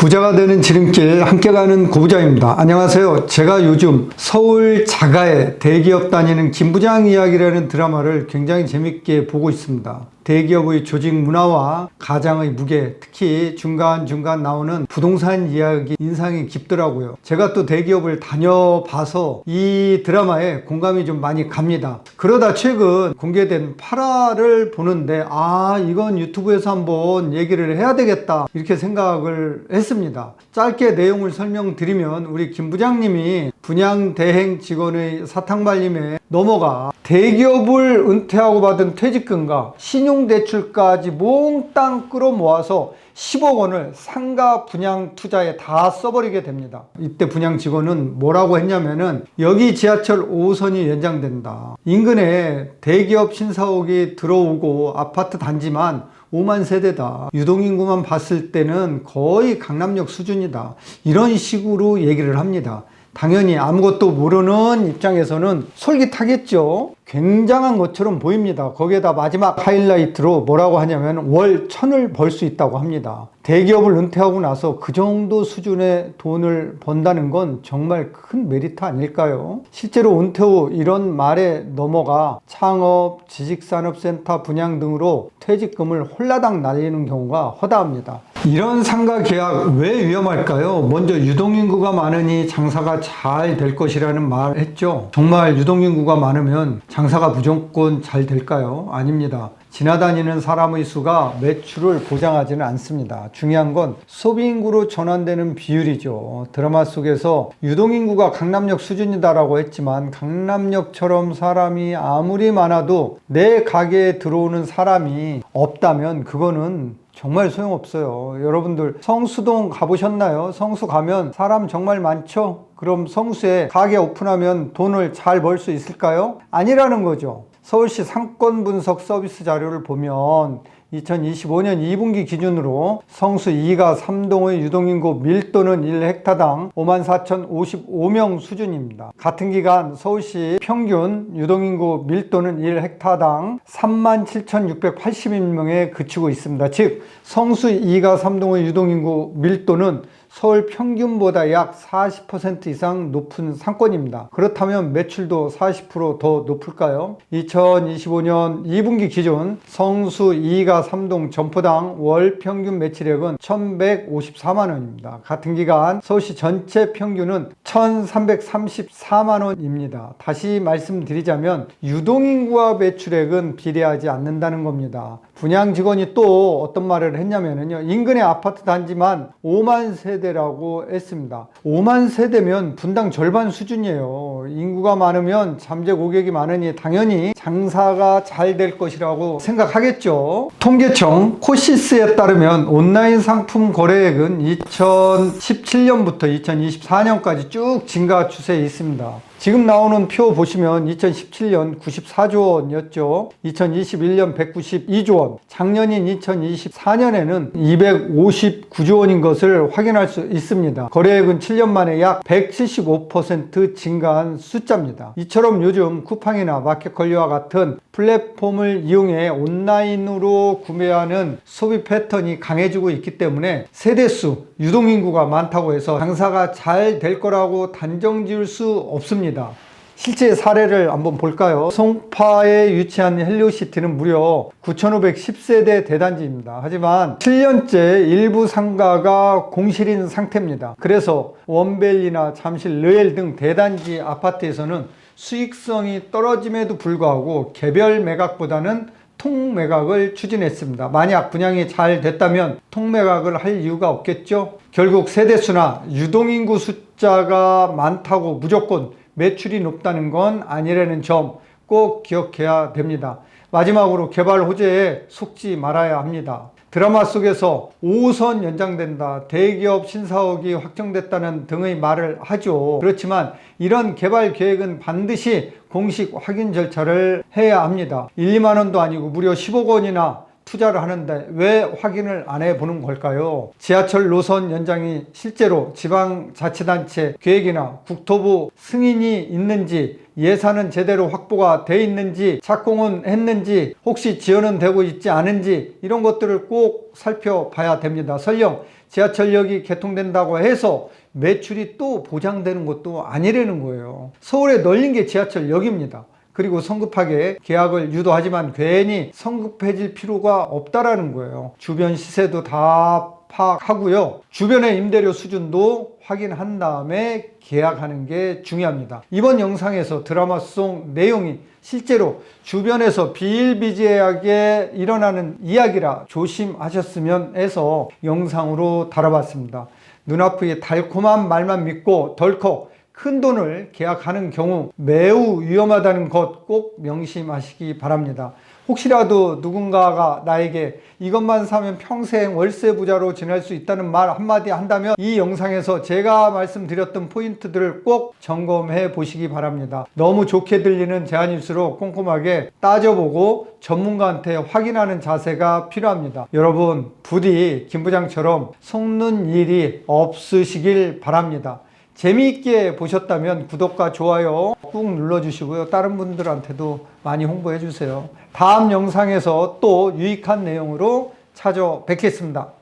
부자가 되는 지름길 함께 가는 고부자입니다. 안녕하세요. 제가 요즘 서울 자가에 대기업 다니는 김부장 이야기라는 드라마를 굉장히 재밌게 보고 있습니다. 대기업의 조직 문화와 가장의 무게, 특히 중간중간 나오는 부동산 이야기 인상이 깊더라고요. 제가 또 대기업을 다녀봐서 이 드라마에 공감이 좀 많이 갑니다. 그러다 최근 공개된 8화를 보는데 이건 유튜브에서 한번 얘기를 해야 되겠다 이렇게 생각을 했습니다. 짧게 내용을 설명드리면 우리 김 부장님이 분양대행 직원의 사탕발림에 넘어가 대기업을 은퇴하고 받은 퇴직금과 신용대출까지 몽땅 끌어모아서 10억 원을 상가 분양 투자에 다 써버리게 됩니다. 이때 분양 직원은 뭐라고 했냐면은 여기 지하철 5호선이 연장된다. 인근에 대기업 신사옥이 들어오고 아파트 단지만 5만 세대다. 유동인구만 봤을 때는 거의 강남역 수준이다. 이런 식으로 얘기를 합니다. 당연히 아무것도 모르는 입장에서는 솔깃하겠죠. 굉장한 것처럼 보입니다. 거기에다 마지막 하이라이트로 뭐라고 하냐면 월 1000을 벌 수 있다고 합니다. 대기업을 은퇴하고 나서 그 정도 수준의 돈을 번다는 건 정말 큰 메리트 아닐까요? 실제로 은퇴 후 이런 말에 넘어가 창업, 지식산업센터 분양 등으로 퇴직금을 홀라당 날리는 경우가 허다합니다. 이런 상가 계약 왜 위험할까요? 먼저 유동인구가 많으니 장사가 잘 될 것이라는 말 했죠. 정말 유동인구가 많으면 장사가 무조건 잘 될까요? 아닙니다. 지나다니는 사람의 수가 매출을 보장하지는 않습니다. 중요한 건 소비인구로 전환되는 비율이죠. 드라마 속에서 유동인구가 강남역 수준이다라고 했지만 강남역처럼 사람이 아무리 많아도 내 가게에 들어오는 사람이 없다면 그거는 정말 소용없어요. 여러분들 성수동 가보셨나요? 성수 가면 사람 정말 많죠? 그럼 성수에 가게 오픈하면 돈을 잘 벌 수 있을까요? 아니라는 거죠. 서울시 상권 분석 서비스 자료를 보면 2025년 2분기 기준으로 성수 2가 3동의 유동인구 밀도는 1헥타당 54,055명 수준입니다. 같은 기간 서울시 평균 유동인구 밀도는 1헥타당 37,681명에 그치고 있습니다. 즉 성수 2가 3동의 유동인구 밀도는 서울 평균보다 약 40% 이상 높은 상권입니다. 그렇다면 매출도 40% 더 높을까요? 2025년 2분기 기준 성수 2가 3동 점포당 월 평균 매출액은 1,154만 원입니다. 같은 기간 서울시 전체 평균은 1,334만 원입니다. 다시 말씀드리자면 유동인구와 매출액은 비례하지 않는다는 겁니다. 분양 직원이 또 어떤 말을 했냐면요. 인근의 아파트 단지만 5만 세대라고 했습니다. 5만 세대면 분당 절반 수준이에요. 인구가 많으면 잠재 고객이 많으니 당연히 장사가 잘 될 것이라고 생각하겠죠. 통계청 코시스에 따르면 온라인 상품 거래액은 2017년부터 2024년까지 쭉 증가 추세에 있습니다. 지금 나오는 표 보시면 2017년 94조 원이었죠. 2021년 192조 원, 작년인 2024년에는 259조 원인 것을 확인할 수 있습니다. 거래액은 7년 만에 약 175% 증가한 숫자입니다. 이처럼 요즘 쿠팡이나 마켓컬리와 같은 플랫폼을 이용해 온라인으로 구매하는 소비 패턴이 강해지고 있기 때문에 세대수, 유동인구가 많다고 해서 장사가 잘 될 거라고 단정 지을 수 없습니다. 실제 사례를 한번 볼까요? 송파에 위치한 헬리오시티는 무려 9,510세대 대단지입니다. 하지만 7년째 일부 상가가 공실인 상태입니다. 그래서 원벨리나 잠실 르엘 등 대단지 아파트에서는 수익성이 떨어짐에도 불구하고 개별 매각보다는 통매각을 추진했습니다. 만약 분양이 잘 됐다면 통매각을 할 이유가 없겠죠? 결국 세대수나 유동인구 숫자가 많다고 무조건 매출이 높다는 건 아니라는 점 꼭 기억해야 됩니다. 마지막으로 개발 호재에 속지 말아야 합니다. 드라마 속에서 5호선 연장된다, 대기업 신사옥이 확정됐다는 등의 말을 하죠. 그렇지만 이런 개발 계획은 반드시 공식 확인 절차를 해야 합니다. 1, 2만 원도 아니고 무려 10억 원이나 투자를 하는데 왜 확인을 안 해보는 걸까요? 지하철 노선 연장이 실제로 지방자치단체 계획이나 국토부 승인이 있는지, 예산은 제대로 확보가 돼 있는지, 착공은 했는지, 혹시 지연은 되고 있지 않은지 이런 것들을 꼭 살펴봐야 됩니다. 설령 지하철역이 개통된다고 해서 매출이 또 보장되는 것도 아니라는 거예요. 서울에 널린 게 지하철역입니다. 그리고 성급하게 계약을 유도하지만 괜히 성급해질 필요가 없다라는 거예요. 주변 시세도 다 파악하고요. 주변의 임대료 수준도 확인한 다음에 계약하는 게 중요합니다. 이번 영상에서 드라마 속 내용이 실제로 주변에서 비일비재하게 일어나는 이야기라 조심하셨으면 해서 영상으로 다뤄봤습니다. 눈앞의 달콤한 말만 믿고 덜컥 큰 돈을 계약하는 경우 매우 위험하다는 것 꼭 명심하시기 바랍니다. 혹시라도 누군가가 나에게 이것만 사면 평생 월세 부자로 지낼 수 있다는 말 한마디 한다면 이 영상에서 제가 말씀드렸던 포인트들을 꼭 점검해 보시기 바랍니다. 너무 좋게 들리는 제안일수록 꼼꼼하게 따져보고 전문가한테 확인하는 자세가 필요합니다. 여러분, 부디 김 부장처럼 속는 일이 없으시길 바랍니다. 재미있게 보셨다면 구독과 좋아요 꾹 눌러주시고요. 다른 분들한테도 많이 홍보해 주세요. 다음 영상에서 또 유익한 내용으로 찾아뵙겠습니다.